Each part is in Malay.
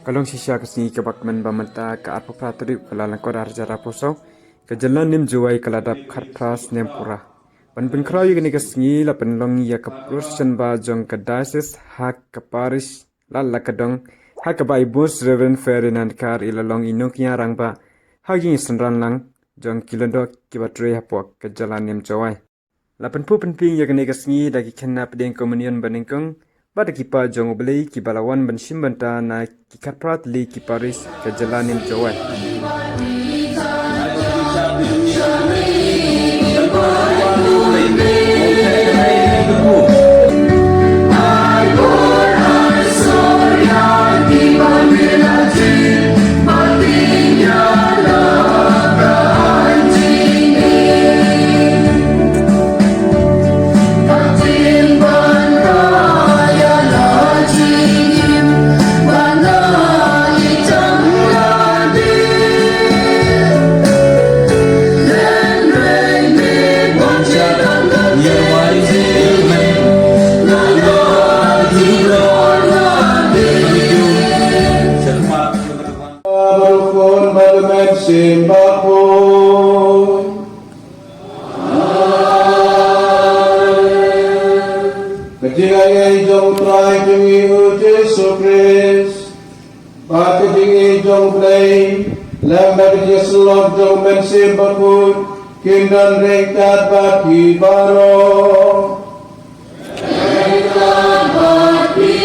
Kalong sisya kesini ke bakmen bamenta ke arpa pratri kalalang kodar jara poso ke jalan nim juai kaladap kharpras nempura. Pan penkrawi gini kesini la penlong ya ke Prussian ba jong ke diocese hak ke parish lala kedong hak ke ba ibus Reverend Ferdinand Kar ilalong inok nyarang ba haging senran lang jong kilendo kibatri hapok ke jalan nim juai. La penpu penping ya gini kesini dagi kena pedeng komunion banengkong pada kipa jong beli kibalawan bensim benta na kikaprat li kiparis ke jalan nim juai. Kejingai jong trai jengi Yesus Kristus, batu jengi jong play, lambat dia selot jong bensin bakut, kindan rekat baki baro. Rekat baki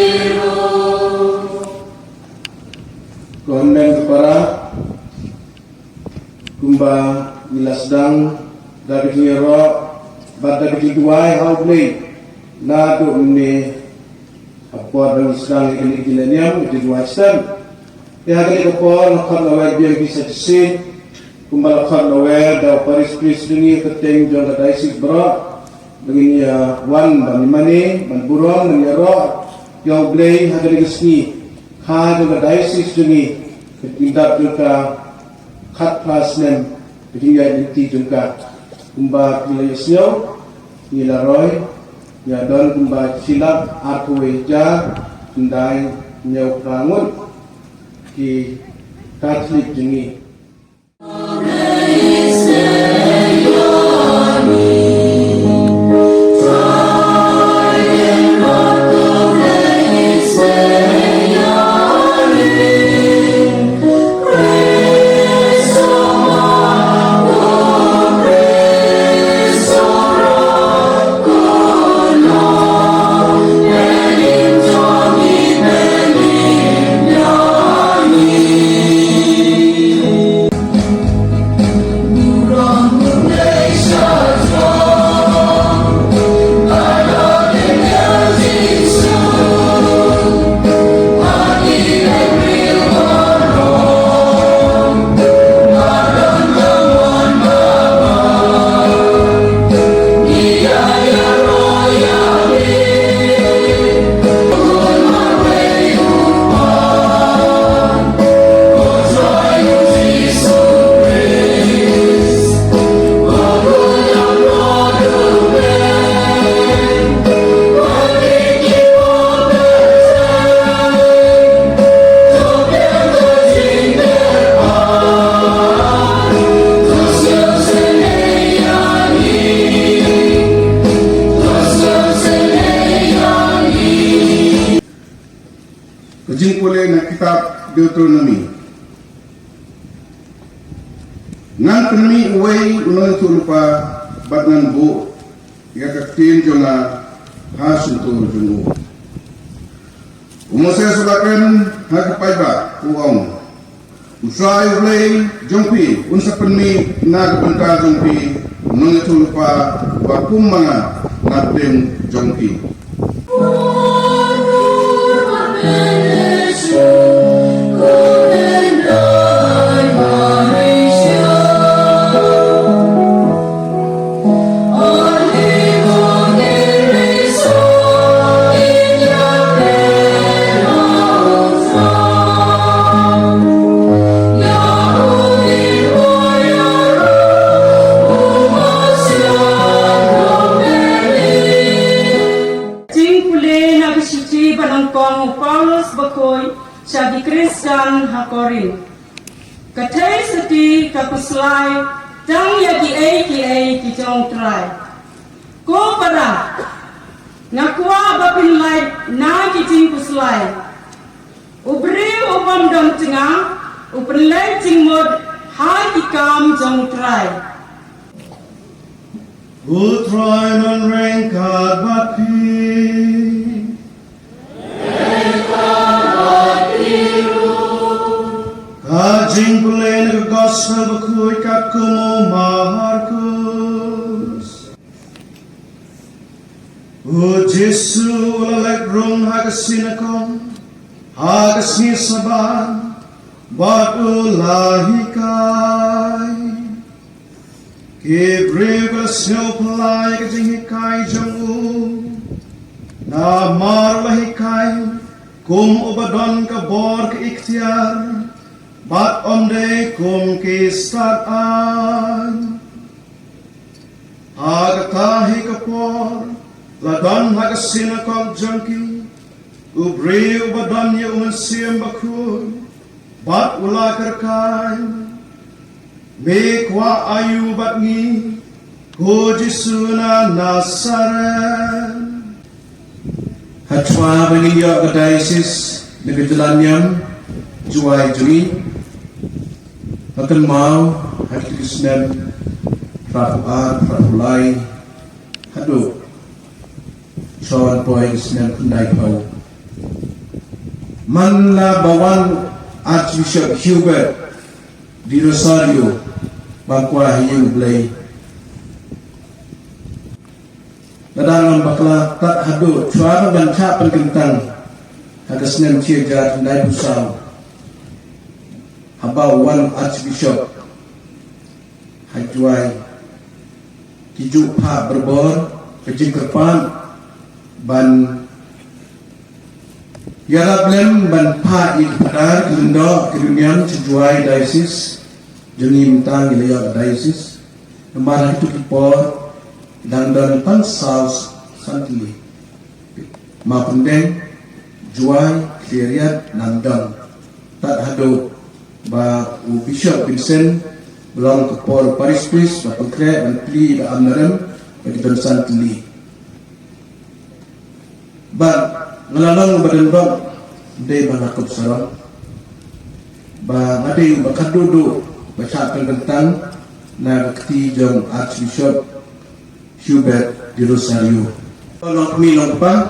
konmen kepara, kumba nilasdang, dari nyero, bata kejituai hau play. Na do ni apa dan sedang ini jinaniam di dua stan. Ya kali kapal nak lawan dia bisa disin, kumbal nak lawan dah Paris Pris ini keteng jong ada isi berat dengan ya wan dan mani dan buron dan ya roh yang boleh ada di sini. Ha jong ada isi ini ketindak juga kat pasnen ketinggal inti juga kumbal nilai snow nilai roy. Ya don kumba silap aku eja ndai nyau prangun ki Katolik jengi. Kejingpulih na kitab Deuteronomy. Ngan penmi uway unang tulupa badnan bu yakaktin jona hasuntur junu. Umosaya sulakan hagapay ba uang. Usay ulay jongpi unsa penmi nagpunta jongpi unang tulupa bakum mga natin jongpi. Jing pule Kristan hakorin. Katai seti kapuslai tang ya ki jong trai. Ko pada ngakwa bapin lai na ki jing puslai. Ubri ubam dom tengah uperlai jing mod hai ki kam jong trai. Utrai non rengkat bapi. Kajing pulai nega gospel bakui kakumu Markus. O Jesu lalek rung hagasinakon, hagasni saban, batu lahikai. Kibrega snow pulai kajing hikai jangu, na mar lahikai, kum ubadon ka bor ke ikhtiar. Bat onde kum kistaan Agatahi kapor Ladon hagasina kong jangki Ubri ubadanya umansiyam bakur Bat ula karkay Mekwa ayu batngi Ko Jisuna Nazaret Hatwa baniyo kadaisis Nagadalanyan Juwai juri Akan mau hati Kristen Prapuat, Prapulai Hadu Sawan poin Kristen Kundai Pau Manla bawan Archbishop Hubert Di Rosario Bangkwa Hiyu Blay Nadangan bakla tak hadu Suara banca penkentang Hagas nem cia Kundai Pusau Habau one Archbishop Hajwai Kijuk Pak Berbor Kejing Kerpan Ban Yarablem Ban Pak Ilpadar Kelendo Kerunian Hajwai Diocese Jeni Mentang Ilayak Diocese Nomor itu Kipor Dan Pan South Santili Mapendeng Juai Kliriat Nandang Tak hadu ba Bishop Vincent belong ke Paul Paris Priest ba pagkre ang pli ba amnaram bagi dansan tli ba ngalanang badan ba day ba nakap sarang ba ngadi ba kadudu ba sa tentang na kti jong Archbishop Hubert di Rosario long milong pa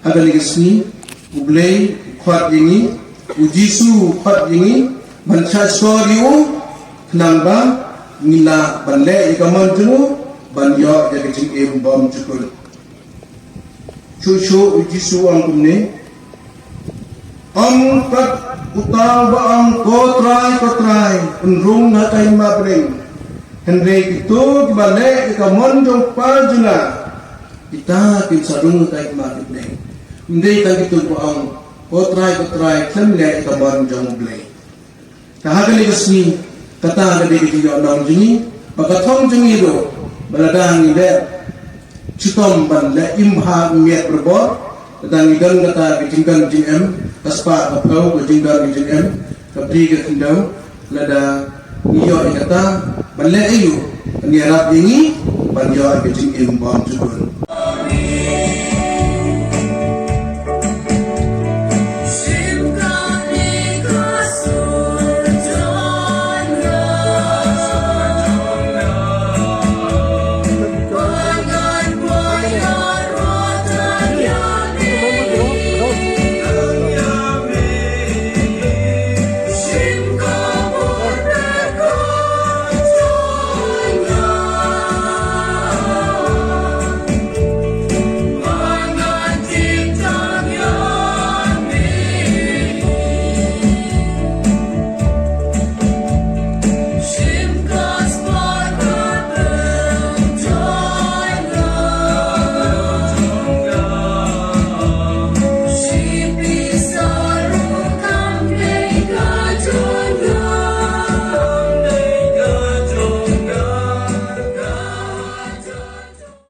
agaligisni ublay kwat ini ujisu kwat ini Banca soriu nangba ngila banle ikaman jenu banyo jadi cing bom cukul cucu uji suang kumne kat utaw ba ang kotray unrung natay mabring henry itu kibale ikaman jong pajuna kita kinsarung natay mabring hindi tang itu ba ang kotray klemle ikaman jong blay Kahagali kasni kata ada di tiga orang jengi, bagathong jengi do baladang ide citom ban le imha miat berbor, datang idan kata bijingkan jingem, kaspa kapau bijingkan jingem, kapri ketendau lada iyo kata ban le ayu, niarap jengi ban yo bijingem bom jukun.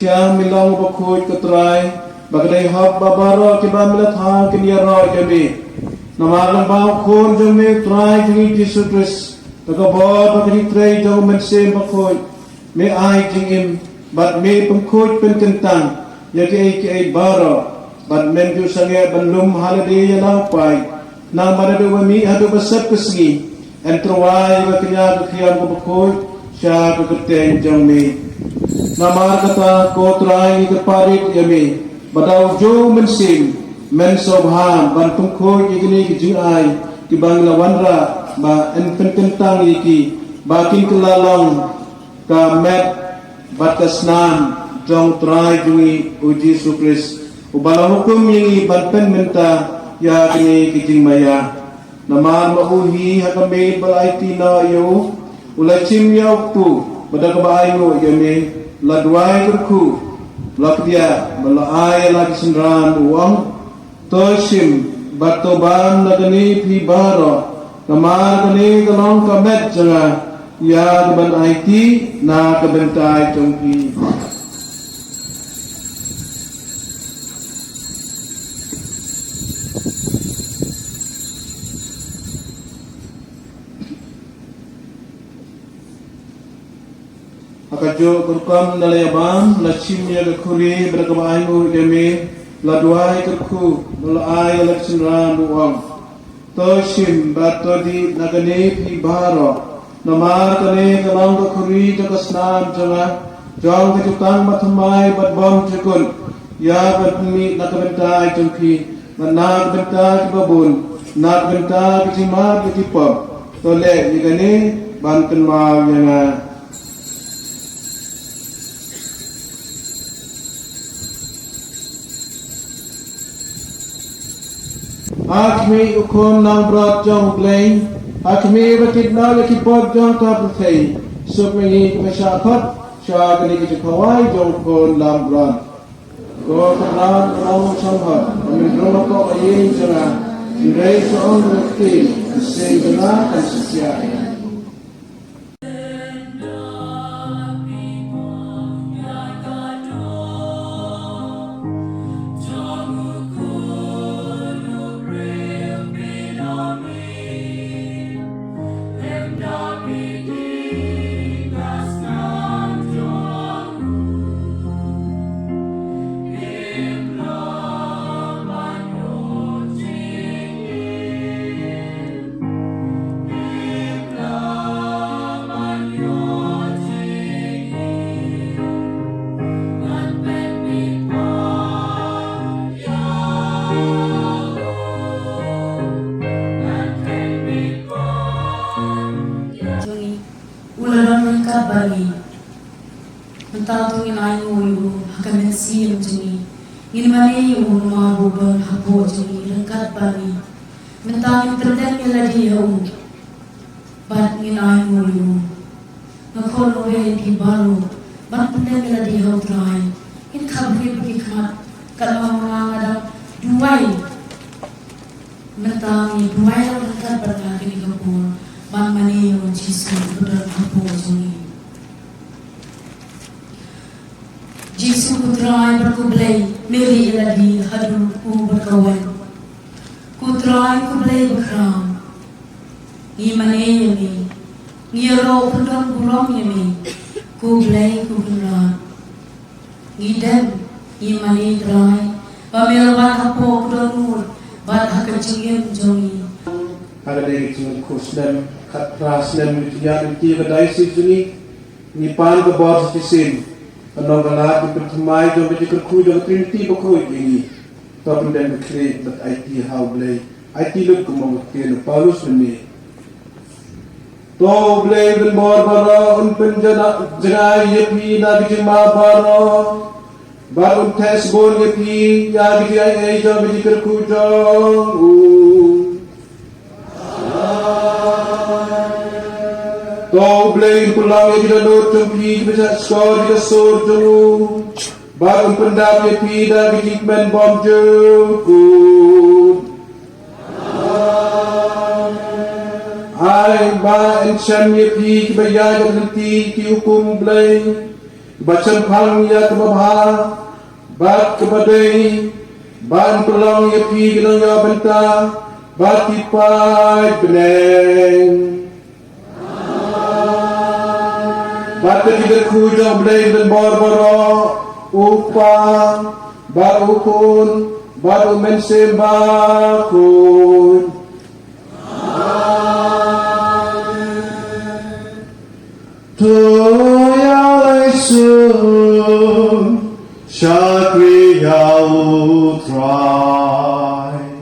Siang milang bakut ketrai bagai hab babaro kiba milat hang kiniaro jabi Namalang bang kon jong me try jing Jesus Christ. Tagabot pagkini try jong mensem bakoy. Me ay jing im but me pengkut penkentang. Yaki ay baro. But men ju sange banlum holiday yalau pai. Nang marado wami hadu besar kesengi. And terwai bakinya kekian ko bakoy. Siya keketeng jong me. Namar kata ko try ni keparit yami. Badaw jo mensem. Men sobhan ban pengkoi igini ki ai ki bang lawanra ba en pententang iki ba kin kelalong ka met batasnan jong trai jungi uji sukris ubala hukum yang ban pen menta ya kini ki maya naman mauhi hakame balai tina yo ulachim ya tu badak baai no yame ladwai kurku lakdia balai lagi sendran uang Toshim batoban nagani pibaro kamar kani kalong kamet janga ya ban IT na kabentai chongki akajo kurkam nalayabam lachim ya khuri berkabainu demi ladwai kerku mulai election uang toshim batodi nagani pibaro namar kane kalang khuri jakasnan janga jong ketutang mathmai batbom chekul ya batmi nakabentai chungki nak bentai babun nak bentai kicima kicipop tole igane banten mau yang Akmi ukon nang brat jong blay Akmi bakit na laki pod jong tapatay Supingi kumesyapat Siya kani kicikaway jong kon nang brat Ko kanan kanang samhat Amin drama ko ayin janga Indray sa on rukti Say janga kan sisyaya bagi mentadungin ayo ibu akan mensiam jeni ngin mane ibu rumah buban hapo jeni lengkap bagi mentadung terden meladi ibu bat ngin ayo ibu ngakon owe di baru bat terden meladi ibu try in kabri bagi kamat kalau orang ada duai mentadung duai lengkap berlagi di kapur ban mane ibu jisu benar hapo jeni Jisu kutrai berkublai meri lagi hadur ku berkawan kutrai kublai berkram ngimane yemi ngiro pendon kurang yemi kublai kubra ngidan ngimane trai pamelwan hapo kudonur bat hakacingin jongi ada dari cuma kusdan katras dan yang kedai sini ni pan ke bawah sisin Anong galat di pertumay jom biji kerku jom trinity bakoy ini. Tapos dan berkreat bat IT how blay. IT lug kumangutkin Paulus ni. To blay ben bor bara un penjana jana yepi na biji ma bara. Bar un tes bon yepi ya biji ai jom biji kerku jom. Kau blame pulang yang tidak notong pi bisa skor tidak sor jemu baru pendam yang pi dah bijikmen bom jengku ai ba encham yang pi kebaya yang nanti ki hukum blame bacam pang ya kebabha bat kebadai ban pulang yang pi gelang ya benta Batipai beneng Bata kita kujang beneng dan bor-boro Upang Barukun Baru mensembahkun Tuyalai sun Syakri yau try